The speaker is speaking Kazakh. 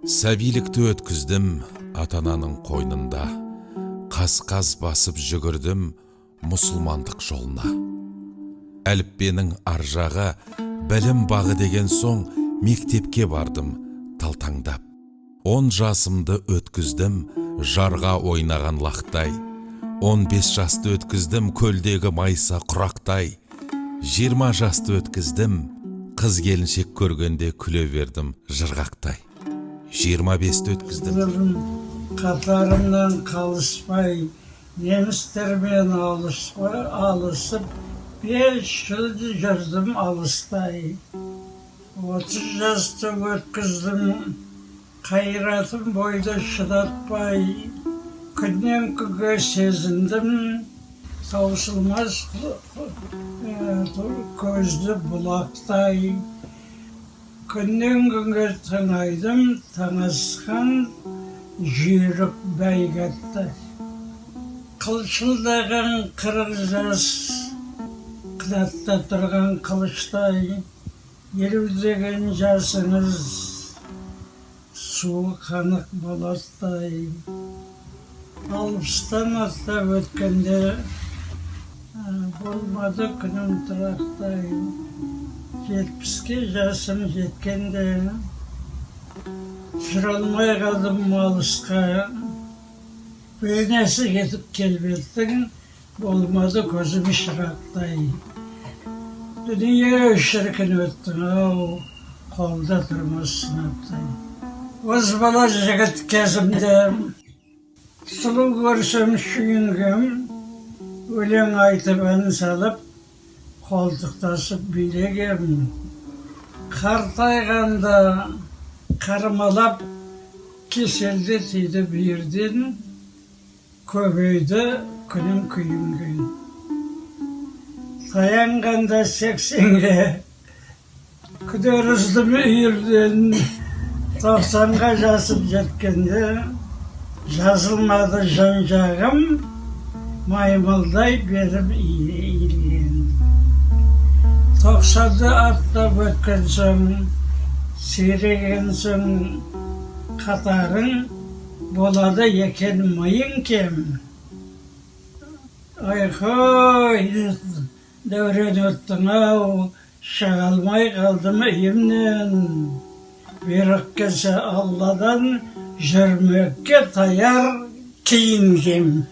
Сәбилікті өткіздім ата-ананың қойнында, қаз-қаз басып жүгірдім мұсылмандық жолына. Әліппенің аржағы білім бағы деген соң мектепке бардым талтаңдап. 10 жасымды өткіздім жарға ойнаған лақтай, 15 жасты өткіздім көлдегі майса құрақтай, 20 жасты өткіздім қыз келіншек көргенде күле бердім жырғақтай. 25-ті өткіздім. Қатарымнан қалыспай, немістермен алысып, 5 жыл жүрдім алыстай. 30 жасты өткіздім, қайратым бойды шыдатпай, күннен күнге сезіндім, таусылмас көзді бұлақтай. Күннен күнге тыңайдым, таңасқан жүйрік бәйгетті. Қылшылдаған 40 жас, қынатта тұрған қылыштай, 50 деген жасыңыз суы қанық болаттай. 60-тан аттап өткенде болмады күнім тұрақтай. 70-ке жасым жеткенде жүре алмай қалдым алысқа. Бейнесі кетіп келбеттің болмады көзім шырақтай. Дүние шіркін өттің ау, қолда тұрмас сынаптай. Өз бала жігіт кезімде сұлу көрсем шүйінгем, өлең айтып ән салып, қолтықтасып билегем. Қартайғанда қармалап, кеселді тиді бүйірден, көбейді күнім күйінген. Таянғанда 80-ге, күдер үздім үйірден, 90-ға жасып жеткенде, жазылмады жан жағым, маймылдай беріп иілген. 90-ды аттап өткен соң, сиреген соң қатарың, болады екен миың кем. Айқой, дәурен өттің ау, шыға алмай қалдым үйімнен. Бұйрық келсе Алладан, жүрмекке таяр киінгем.